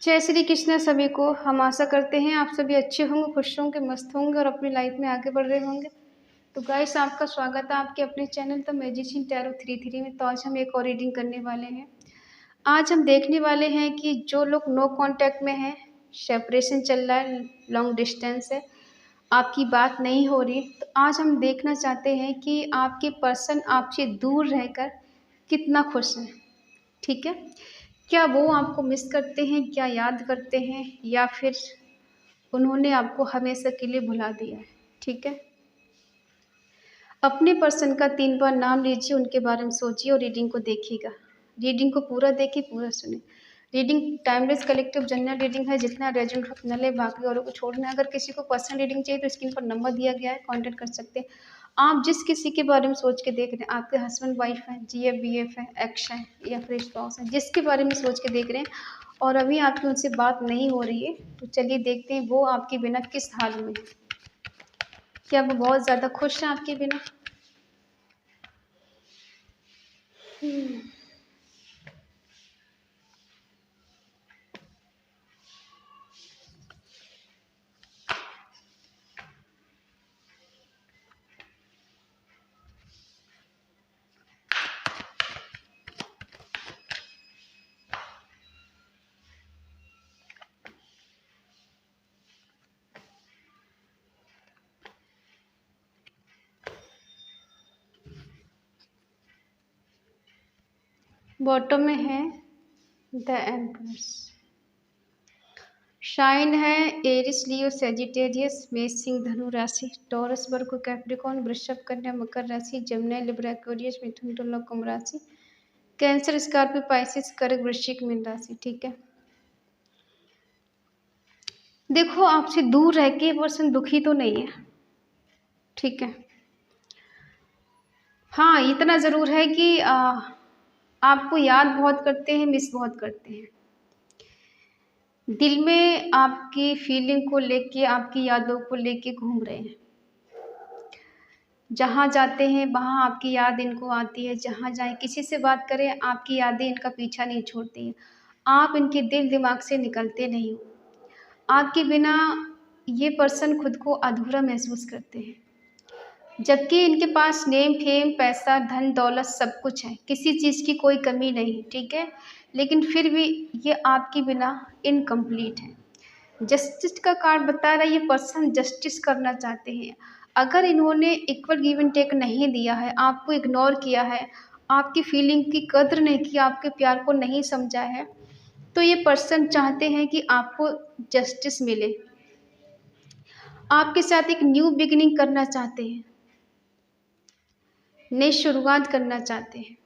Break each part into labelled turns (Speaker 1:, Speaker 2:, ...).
Speaker 1: जय श्री कृष्ण सभी को। हम आशा करते हैं आप सभी अच्छे होंगे, खुश होंगे, मस्त होंगे और अपनी लाइफ में आगे बढ़ रहे होंगे। तो गाइस, आपका स्वागत है आपके अपने चैनल द मैजिशियन टैरो 33 में। तो आज हम एक और रीडिंग करने वाले हैं। आज हम देखने वाले हैं कि जो लोग नो कांटेक्ट में हैं, सेपरेशन चल रहा है, लॉन्ग डिस्टेंस है, आपकी बात नहीं हो रही, तो आज हम देखना चाहते हैं कि आपके पर्सन आपसे दूर रहकर कितना खुश है। ठीक है, क्या वो आपको मिस करते हैं, क्या याद करते हैं, या फिर उन्होंने आपको हमेशा के लिए भुला दिया है। ठीक है, अपने पर्सन का 3 बार नाम लीजिए, उनके बारे में सोचिए और रीडिंग को देखिएगा। रीडिंग को पूरा देखिए, पूरा सुने। Reading timeless collective general reading है, जितना रेजोनेट उतना ले, बाकी औरों को छोड़ना है। अगर किसी को पर्सनल रीडिंग चाहिए तो स्क्रीन पर नंबर दिया गया है, कांटेक्ट कर सकते हैं। आप जिस किसी के बारे में सोच के देख रहे हैं, आपके हस्बैंड वाइफ है, जीएफ बीएफ है, एक्स है या फिर स्पाउस है, जिसके बारे में सोच के देख रहे हैं और अभी आपकी उनसे बात नहीं हो रही है, तो चलिए देखते हैं वो आपके बिना किस हाल में है। क्या वो बहुत ज़्यादा खुश है आपके बिना? बॉटम में है द एम्प्रेस, शाइन है एरिस लियो सेजिटेरियस, मेष सिंह धनु राशि, टॉरस वर्गो कैप्रिकॉर्न, वृषभ कन्या मकर राशि, जमुना लिब्रा एक्वेरियस, मिथुन तुला कुंभ राशि, कैंसर स्कॉर्पियो पाइसिस कर्क वृश्चिक मीन राशि। ठीक है, देखो आपसे दूर रह के पर्सन दुखी तो नहीं है। ठीक है, हाँ इतना ज़रूर है कि आपको याद बहुत करते हैं, मिस बहुत करते हैं। दिल में आपकी फीलिंग को लेके, आपकी यादों को लेके घूम रहे हैं। जहाँ जाते हैं वहाँ आपकी याद इनको आती है, जहाँ जाए किसी से बात करें आपकी यादें इनका पीछा नहीं छोड़ती हैं। आप इनके दिल दिमाग से निकलते नहीं हो। आपके बिना ये पर्सन खुद को अधूरा महसूस करते हैं, जबकि इनके पास नेम फेम पैसा धन दौलत सब कुछ है, किसी चीज़ की कोई कमी नहीं। ठीक है, लेकिन फिर भी ये आपके बिना इनकम्प्लीट है। जस्टिस का कार्ड बता रहा है ये पर्सन जस्टिस करना चाहते हैं। अगर इन्होंने इक्वल गिव एंड टेक नहीं दिया है, आपको इग्नोर किया है, आपकी फीलिंग की कद्र नहीं की, आपके प्यार को नहीं समझा है, तो ये पर्सन चाहते हैं कि आपको जस्टिस मिले। आपके साथ एक न्यू बिगिनिंग करना चाहते हैं, नई शुरुआत करना चाहते हैं।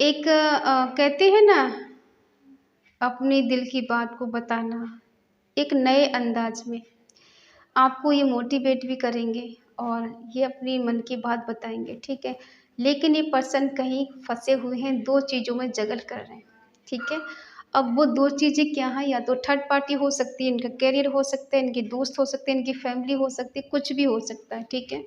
Speaker 1: एक कहते हैं ना, अपने दिल की बात को बताना एक नए अंदाज में। आपको ये मोटिवेट भी करेंगे और ये अपनी मन की बात बताएंगे। ठीक है, लेकिन ये पर्सन कहीं फंसे हुए हैं, 2 चीज़ों में जगल कर रहे हैं। ठीक है, अब वो 2 चीज़ें क्या हैं? या तो थर्ड पार्टी हो सकती है, इनका करियर हो सकता है, इनके दोस्त हो सकते हैं, इनकी फैमिली हो सकती है, कुछ भी हो सकता है। ठीक है,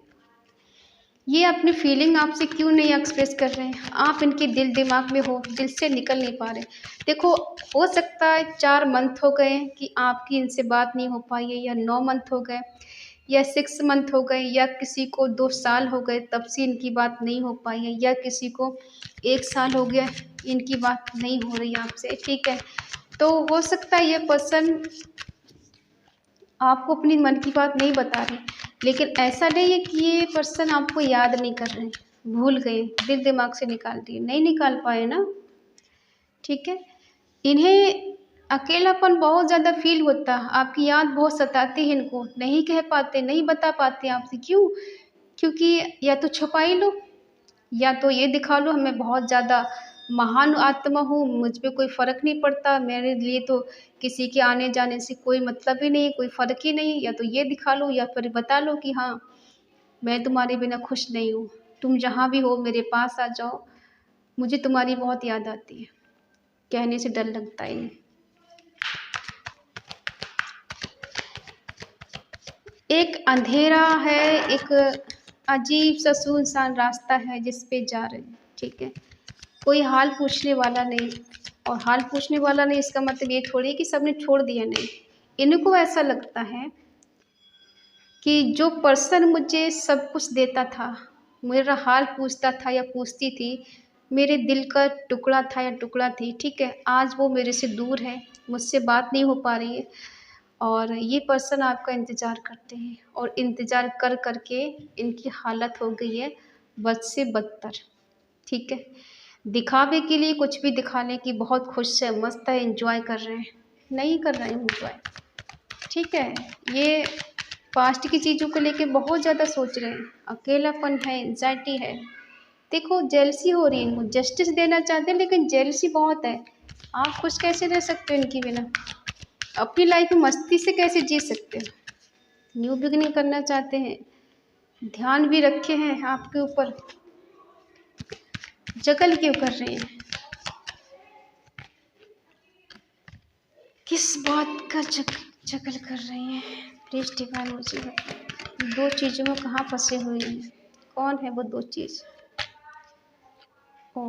Speaker 1: ये अपनी फीलिंग आपसे क्यों नहीं एक्सप्रेस कर रहे हैं? आप इनके दिल दिमाग में हो, दिल से निकल नहीं पा रहे। देखो, हो सकता है 4 मंथ हो गए कि आपकी इनसे बात नहीं हो पाई है, या 9 मंथ हो गए, या 6 मंथ हो गए, या किसी को 2 साल हो गए तब से इनकी बात नहीं हो पाई है, या किसी को 1 साल हो गया इनकी बात नहीं हो रही आपसे। ठीक है, तो हो सकता है ये पर्सन आपको अपनी मन की बात नहीं बता रहे, लेकिन ऐसा नहीं है कि ये पर्सन आपको याद नहीं कर रहे, भूल गए, दिल दिमाग से निकाल दिए, नहीं निकाल पाए ना। ठीक है, इन्हें अकेलापन बहुत ज़्यादा फील होता है, आपकी याद बहुत सताती है इनको, नहीं कह पाते, नहीं बता पाते आपसे। क्यों? क्योंकि या तो छुपा ही लो, या तो ये दिखा लो मैं बहुत ज़्यादा महान आत्मा हूँ, मुझ पे कोई फ़र्क नहीं पड़ता, मेरे लिए तो किसी के आने जाने से कोई मतलब ही नहीं, कोई फ़र्क ही नहीं। या तो ये दिखा लो या फिर बता लो कि हाँ, मैं तुम्हारे बिना खुश नहीं हूँ, तुम जहाँ भी हो मेरे पास आ जाओ, मुझे तुम्हारी बहुत याद आती है। कहने से डर लगता है इन्हें। एक अंधेरा है, एक अजीब सा सुनसान रास्ता है जिस पे जा रहे हैं। ठीक है, कोई हाल पूछने वाला नहीं, और हाल पूछने वाला नहीं, इसका मतलब ये थोड़ी है कि सबने छोड़ दिया, नहीं। इनको ऐसा लगता है कि जो पर्सन मुझे सब कुछ देता था, मेरा हाल पूछता था या पूछती थी, मेरे दिल का टुकड़ा था या टुकड़ा थी, ठीक है, आज वो मेरे से दूर है, मुझसे बात नहीं हो पा रही है, और ये पर्सन आपका इंतज़ार करते हैं, और इंतज़ार कर कर के इनकी हालत हो गई है बद से बदतर, ठीक है। दिखावे के लिए कुछ भी दिखाने की बहुत खुश है, मस्त है, एंजॉय कर रहे हैं, नहीं कर रहे हैं एंजॉय, ठीक है। ये पास्ट की चीज़ों को लेके बहुत ज़्यादा सोच रहे हैं, अकेलापन है, एंजाइटी है। देखो जेलसी हो रही है, इनको जस्टिस देना चाहते हैं लेकिन जेलसी बहुत है। आप खुश कैसे रह सकते हो इनकी बिना? अपनी लाइफ में मस्ती से कैसे जी सकते हो? न्यू बिगिनिंग करना चाहते हैं, ध्यान भी रखे हैं आपके ऊपर, जगल क्यों कर रहे हैं? किस बात का जगल कर रही हैं? प्लीज डिवाइन मुझे बताइए, दो चीज़ों में कहाँ फंसे हुए हैं, कौन है वो दो चीज़? ओ,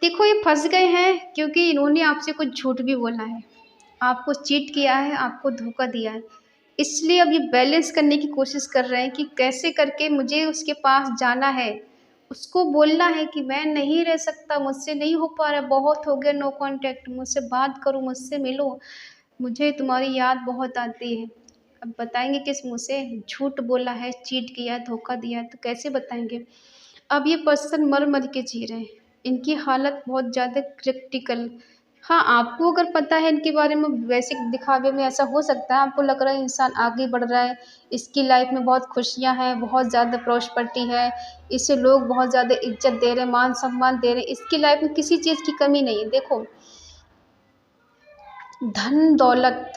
Speaker 1: देखो ये फंस गए हैं क्योंकि इन्होंने आपसे कुछ झूठ भी बोला है, आपको चीट किया है, आपको धोखा दिया है, इसलिए अब ये बैलेंस करने की कोशिश कर रहे हैं कि कैसे करके मुझे उसके पास जाना है, उसको बोलना है कि मैं नहीं रह सकता, मुझसे नहीं हो पा रहा, बहुत हो गया नो कांटेक्ट, मुझसे बात करो, मुझसे मिलो, मुझे तुम्हारी याद बहुत आती है। अब बताएंगे किस मुँह से? झूठ बोला है, चीट किया है, धोखा दिया है, तो कैसे बताएंगे? अब ये पर्सन मर मर के जी रहे हैं, इनकी हालत बहुत ज़्यादा क्रिटिकल। हाँ, आपको अगर पता है इनके बारे में, वैसे दिखावे में ऐसा हो सकता है, आपको लग रहा है इंसान आगे बढ़ रहा है, इसकी लाइफ में बहुत खुशियाँ हैं, बहुत ज़्यादा प्रॉस्पेरिटी है, इसे लोग बहुत ज़्यादा इज्जत दे रहे हैं, मान सम्मान दे रहे हैं, इसकी लाइफ में किसी चीज़ की कमी नहीं है। देखो, धन दौलत,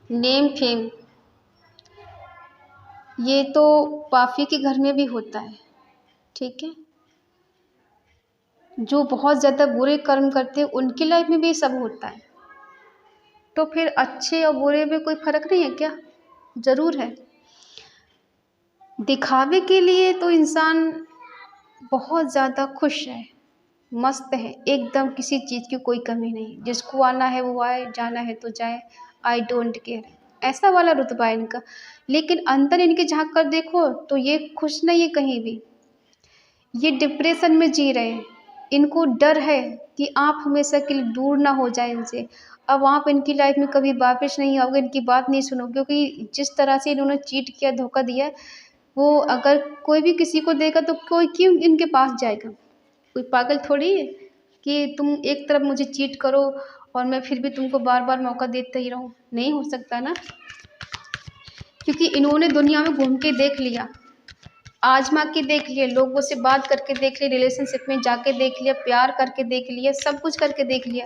Speaker 1: नेम फेम, ये तो पापी के घर में भी होता है, ठीक है। जो बहुत ज़्यादा बुरे कर्म करते हैं उनकी लाइफ में भी ये सब होता है, तो फिर अच्छे और बुरे में कोई फ़र्क नहीं है क्या? ज़रूर है। दिखावे के लिए तो इंसान बहुत ज़्यादा खुश है, मस्त है, एकदम किसी चीज़ की कोई कमी नहीं, जिसको आना है वो आए, जाना है तो जाए, आई डोंट केयर, ऐसा वाला रुतबा है इनका। लेकिन अंदर इनके झाँक कर देखो तो ये खुश नहीं है कहीं भी, ये डिप्रेशन में जी रहे हैं, इनको डर है कि आप हमेशा के लिए दूर ना हो जाए इनसे। अब आप इनकी लाइफ में कभी वापस नहीं आओगे, इनकी बात नहीं सुनोगे, क्योंकि जिस तरह से इन्होंने चीट किया, धोखा दिया, वो अगर कोई भी किसी को देगा तो कोई क्यों इनके पास जाएगा? कोई पागल थोड़ी है कि तुम एक तरफ मुझे चीट करो और मैं फिर भी तुमको बार बार मौका देते ही रहूँ, नहीं हो सकता ना। क्योंकि इन्होंने दुनिया में घूम के देख लिया, आजमा के देख लिया, लोगों से बात करके देख लिया, रिलेशनशिप में जाके देख लिया, प्यार करके देख लिया, सब कुछ करके देख लिया।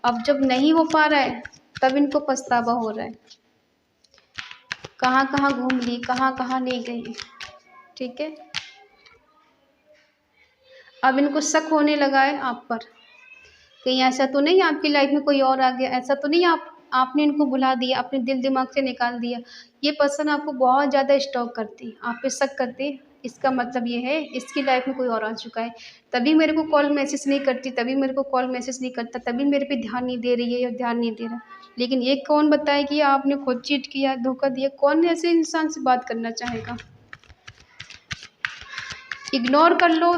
Speaker 1: अब जब नहीं हो पा रहा है तब इनको पछतावा हो रहा है। कहाँ कहाँ घूम ली, कहाँ कहाँ नहीं गई, ठीक है। अब इनको शक होने लगा है आप पर, कहीं ऐसा तो नहीं आपकी लाइफ में कोई और आ गया, ऐसा तो नहीं आपने इनको भुला दिया, अपने दिल दिमाग से निकाल दिया। ये पर्सन आपको बहुत ज़्यादा स्टॉक करती, आप पे शक करती, इसका मतलब ये है इसकी लाइफ में कोई और आ चुका है, तभी मेरे को कॉल मैसेज नहीं करती, तभी मेरे को कॉल मैसेज नहीं करता, तभी मेरे पे ध्यान नहीं दे रही है या ध्यान नहीं दे रहा। लेकिन ये कौन बताए कि आपने खुद चीट किया, धोखा दिया? कौन ऐसे इंसान से बात करना चाहेगा? इग्नोर कर लो,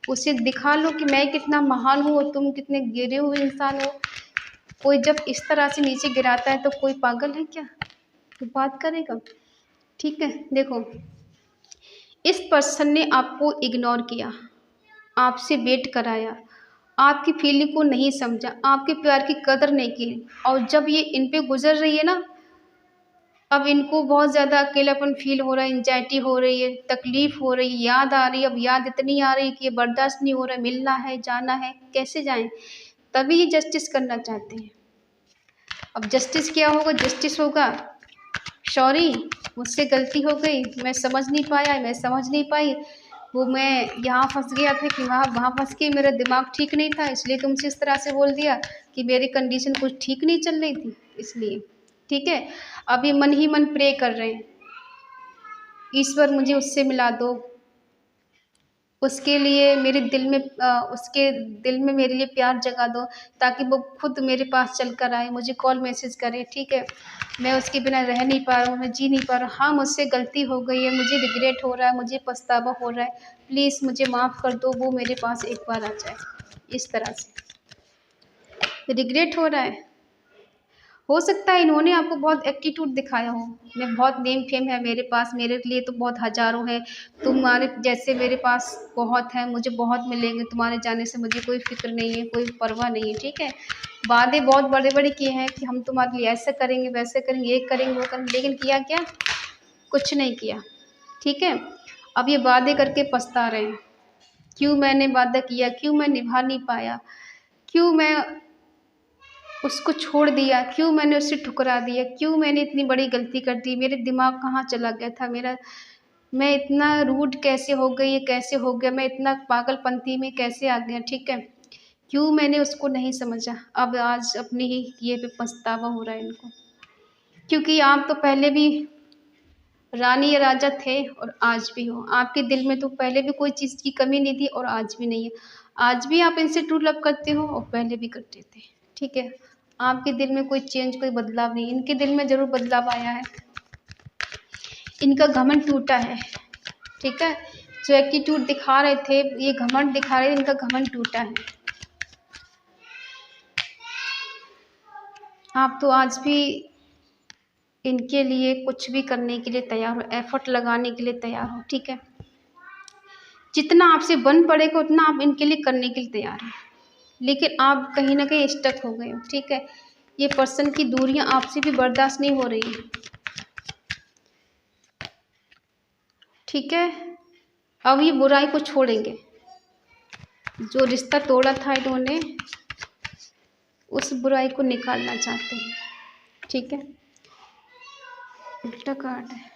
Speaker 1: उसे दिखा लो कि मैं कितना महान हूँ और तुम कितने गिरे हुए इंसान हो। कोई जब इस तरह से नीचे गिराता है तो कोई पागल है क्या, तो बात करेगा? ठीक है, देखो, इस पर्सन ने आपको इग्नोर किया, आपसे वेट कराया, आपकी फीलिंग को नहीं समझा, आपके प्यार की कदर नहीं की, और जब ये इन पे गुजर रही है ना, अब इनको बहुत ज़्यादा अकेलापन फील हो रहा है, एंजाइटी हो रही है, तकलीफ़ हो रही है, याद आ रही है, अब याद इतनी आ रही है कि ये बर्दाश्त नहीं हो रहा है, मिलना है, जाना है, कैसे जाएँ? तभी ये जस्टिस करना चाहते हैं। अब जस्टिस क्या होगा? जस्टिस होगा, सॉरी मुझसे गलती हो गई, मैं समझ नहीं पाया, मैं समझ नहीं पाई, वो मैं यहाँ फंस गया था कि वहाँ वहाँ फंस के मेरा दिमाग ठीक नहीं था, इसलिए तुमसे इस तरह से बोल दिया कि मेरी कंडीशन कुछ ठीक नहीं चल रही थी, इसलिए। ठीक है, अब ये मन ही मन प्रे कर रहे हैं, ईश्वर मुझे उससे मिला दो, उसके लिए मेरे दिल में उसके दिल में मेरे लिए प्यार जगा दो, ताकि वो खुद मेरे पास चल कर आए, मुझे कॉल मैसेज करे, ठीक है। मैं उसके बिना रह नहीं पा रहा हूँ, मैं जी नहीं पा रहा हूँ। हाँ, मुझसे गलती हो गई है, मुझे रिग्रेट हो रहा है, मुझे पछतावा हो रहा है, प्लीज़ मुझे माफ़ कर दो, वो मेरे पास एक बार आ जाए। इस तरह से रिग्रेट हो रहा है। हो सकता है इन्होंने आपको बहुत एटीट्यूड दिखाया हो, मैं बहुत नेम फेम है मेरे पास, मेरे लिए तो बहुत हज़ारों हैं, तुम्हारे जैसे मेरे पास बहुत हैं, मुझे बहुत मिलेंगे, तुम्हारे जाने से मुझे कोई फ़िक्र नहीं है, कोई परवाह नहीं है, ठीक है। वादे बहुत बड़े-बड़े किए हैं कि हम तुम्हारे लिए ऐसा करेंगे, वैसे करेंगे, ये करेंगे, वो करेंगे, लेकिन किया क्या? कुछ नहीं किया, ठीक है। अब ये वादे करके पछता रहे हैं, क्यों मैंने वादा किया, क्यों मैं निभा नहीं पाया, क्यों मैं उसको छोड़ दिया, क्यों मैंने उसे ठुकरा दिया, क्यों मैंने इतनी बड़ी गलती कर दी, मेरे दिमाग कहाँ चला गया था मेरा, मैं इतना रूड कैसे हो गई, ये कैसे हो गया, मैं इतना पागलपंती में कैसे आ गया, ठीक है। क्यों मैंने उसको नहीं समझा। अब आज अपनी ही किए पे पछतावा हो रहा है इनको, क्योंकि आप तो पहले भी रानी या राजा थे और आज भी हो। आपके दिल में तो पहले भी कोई चीज़ की कमी नहीं थी और आज भी नहीं है। आज भी आप इनसे ट्रू लव करते हो और पहले भी करते थे, ठीक है। आपके दिल में कोई चेंज, कोई बदलाव नहीं, इनके दिल में ज़रूर बदलाव आया है। इनका घमंड टूटा है, ठीक है। जो एटीट्यूड दिखा रहे थे, ये घमंड दिखा रहे थे, इनका घमंड टूटा है। आप तो आज भी इनके लिए कुछ भी करने के लिए तैयार हो, एफर्ट लगाने के लिए तैयार हो, ठीक है। जितना आपसे बन पड़ेगा उतना आप इनके लिए करने के लिए तैयार हैं, लेकिन आप कहीं ना कहीं स्टक हो गए हो, ठीक है। ये पर्सन की दूरियां आपसे भी बर्दाश्त नहीं हो रही हैं, ठीक है। अब ये बुराई को छोड़ेंगे, जो रिश्ता तोड़ा था इन्होंने उस बुराई को निकालना चाहते हैं, ठीक है। उल्टा कार्ड है,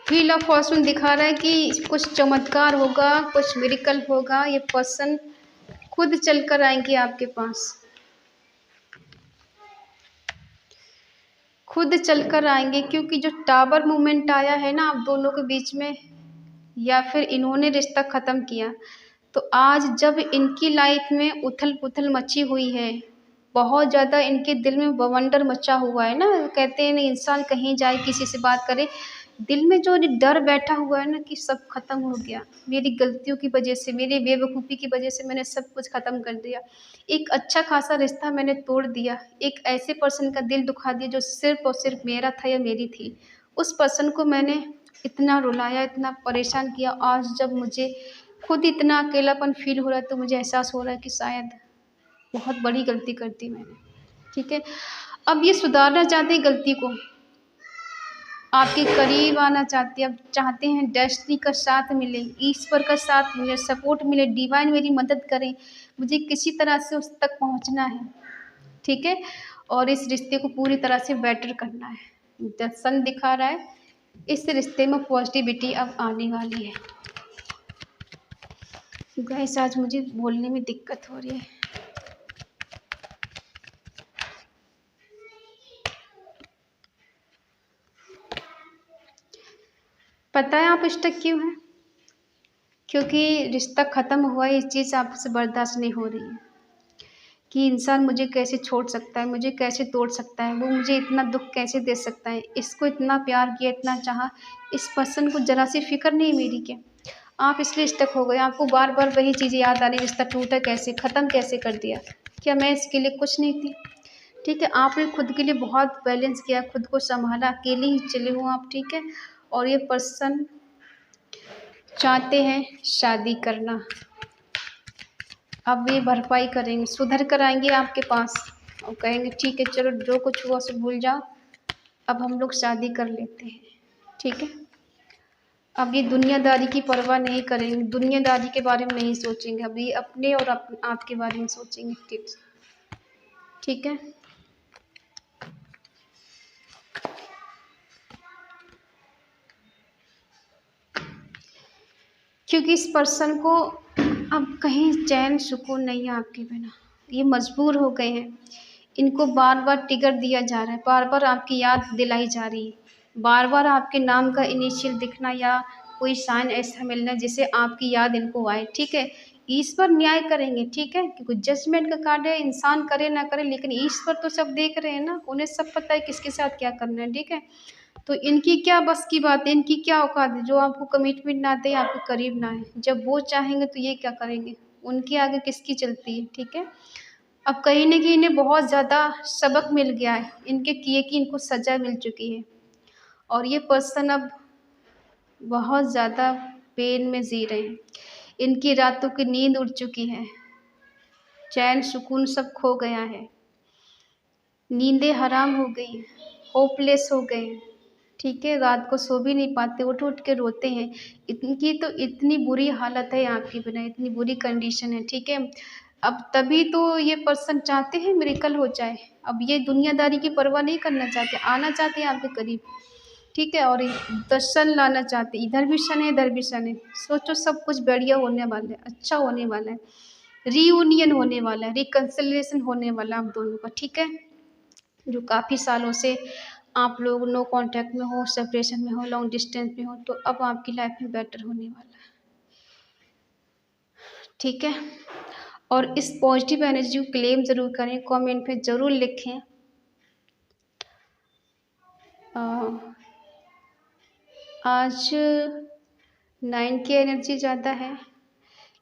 Speaker 1: व्हील ऑफ फॉर्चून दिखा रहा है कि कुछ चमत्कार होगा, कुछ मिरेकल होगा, ये पर्सन खुद चलकर आएंगे आपके पास, खुद चलकर आएंगे, क्योंकि जो टावर मूवमेंट आया है ना आप दोनों के बीच में, या फिर इन्होंने रिश्ता ख़त्म किया, तो आज जब इनकी लाइफ में उथल पुथल मची हुई है, बहुत ज़्यादा इनके दिल में बवंडर मचा हुआ है ना, कहते हैं ना इंसान कहीं जाए किसी से बात करे, दिल में जो डर बैठा हुआ है ना कि सब खत्म हो गया, मेरी गलतियों की वजह से, मेरी बेवकूफ़ी की वजह से मैंने सब कुछ ख़त्म कर दिया, एक अच्छा खासा रिश्ता मैंने तोड़ दिया, एक ऐसे पर्सन का दिल दुखा दिया जो सिर्फ और सिर्फ मेरा था या मेरी थी, उस पर्सन को मैंने इतना रुलाया, इतना परेशान किया। आज जब मुझे खुद इतना अकेलापन फील हो रहा है, तो मुझे एहसास हो रहा है कि शायद बहुत बड़ी गलती कर दी मैंने, ठीक है। अब ये सुधारना चाहते हैं गलती को, आपके करीब आना चाहते हैं, अब चाहते हैं डेस्टिनी का साथ मिले, ईश्वर का साथ मिले, सपोर्ट मिले, डिवाइन मेरी मदद करें, मुझे किसी तरह से उस तक पहुंचना है, ठीक है। और इस रिश्ते को पूरी तरह से बेटर करना है। द सन दिखा रहा है इस रिश्ते में पॉजिटिविटी अब आने वाली है। गाइस आज मुझे बोलने में दिक्कत हो रही है। पता है आप स्टक क्यों हैं? क्योंकि रिश्ता ख़त्म हुआ है, ये चीज़ आपसे बर्दाश्त नहीं हो रही है कि इंसान मुझे कैसे छोड़ सकता है, मुझे कैसे तोड़ सकता है, वो मुझे इतना दुख कैसे दे सकता है, इसको इतना प्यार किया, इतना चाहा, इस पर्सन को ज़रा सी फिक्र नहीं मेरी क्या? आप इसलिए स्टक हो गए, आपको बार बार वही चीज़ें याद आ रही, रिश्ता टूटा कैसे, ख़त्म कैसे कर दिया, क्या मैं इसके लिए कुछ नहीं थी? ठीक है, आपने खुद के लिए बहुत बैलेंस किया, खुद को संभाला, अकेले ही चले हो आप, ठीक है। और ये पर्सन चाहते हैं शादी करना, अब ये भरपाई करेंगे, सुधर कर आएंगे आपके पास और कहेंगे ठीक है चलो जो कुछ हुआ सो भूल जाओ, अब हम लोग शादी कर लेते हैं, ठीक है। अब ये दुनियादारी की परवाह नहीं करेंगे, दुनियादारी के बारे में नहीं सोचेंगे, अब ये अपने और आपके बारे में सोचेंगे, ठीक है। क्योंकि इस पर्सन को अब कहीं चैन सुकून नहीं है आपके बिना, ये मजबूर हो गए हैं, इनको बार बार टिगर दिया जा रहा है, बार बार आपकी याद दिलाई जा रही है, बार बार आपके नाम का इनिशियल दिखना या कोई साइन ऐसा मिलना जिससे आपकी याद इनको आए, ठीक है। ईश्वर न्याय करेंगे, ठीक है, क्योंकि जजमेंट का कार्ड है, इंसान करे ना करे लेकिन ईश्वर तो सब देख रहे हैं ना, उन्हें सब पता है किसके साथ क्या करना है, ठीक है। तो इनकी क्या बस की बात है, इनकी क्या औकात है जो आपको कमिटमेंट ना दे, आपके करीब ना है। जब वो चाहेंगे तो ये क्या करेंगे, उनके आगे किसकी चलती है, ठीक है। अब कहीं न कहीं इन्हें बहुत ज़्यादा सबक मिल गया है, इनके किए की इनको सज़ा मिल चुकी है और ये पर्सन अब बहुत ज़्यादा पेन में जी रहे हैं। इनकी रातों की नींद उड़ चुकी है, चैन सुकून सब खो गया है, नींदें हराम हो गई हैं, होपलेस हो गए हैं, ठीक है, रात को सो भी नहीं पाते, उठ-उठ के रोते हैं। इनकी तो इतनी बुरी हालत है आपके बिना, इतनी बुरी कंडीशन है, ठीक है। अब तभी तो ये पर्सन चाहते हैं मिरेकल हो जाए। अब ये दुनियादारी की परवाह नहीं करना चाहते, आना चाहते हैं आपके करीब, ठीक है, और दर्शन लाना चाहते हैं। इधर भी शन है, इधर भी शन है। सोचो सब कुछ बढ़िया होने वाला है, अच्छा होने वाला है, रियूनियन होने वाला है, रिकंसिलिएशन होने वाला है आप दोनों का, ठीक है। जो काफ़ी सालों से आप लोग नो कांटेक्ट में हो, सेपरेशन में हो, लॉन्ग डिस्टेंस में हो, तो अब आपकी लाइफ में बेटर होने वाला है, ठीक है। और इस पॉजिटिव एनर्जी को क्लेम ज़रूर करें, कमेंट में ज़रूर लिखें। आज 9 की एनर्जी ज़्यादा है,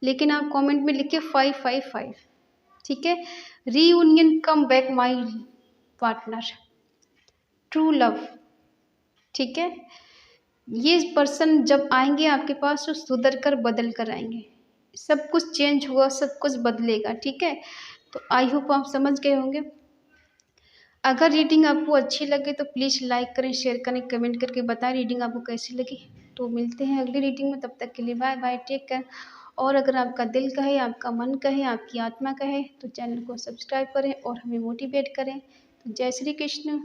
Speaker 1: लेकिन आप कमेंट में लिखिए 555, ठीक है। Reunion come back my partner, true love, ठीक है। ये पर्सन जब आएंगे आपके पास तो सुधर कर बदल कर आएंगे, सब कुछ चेंज हुआ, सब कुछ बदलेगा, ठीक है। तो आई होप आप समझ गए होंगे। अगर रीडिंग आपको अच्छी लगे तो प्लीज़ लाइक करें, शेयर करें, कमेंट करके बताएं रीडिंग आपको कैसी लगी। तो मिलते हैं अगली रीडिंग में, तब तक के लिए बाय बाय, टेक केयर। और अगर आपका दिल कहे, आपका मन कहे, आपकी आत्मा कहे तो चैनल को सब्सक्राइब करें और हमें मोटिवेट करें। तो जय श्री कृष्ण।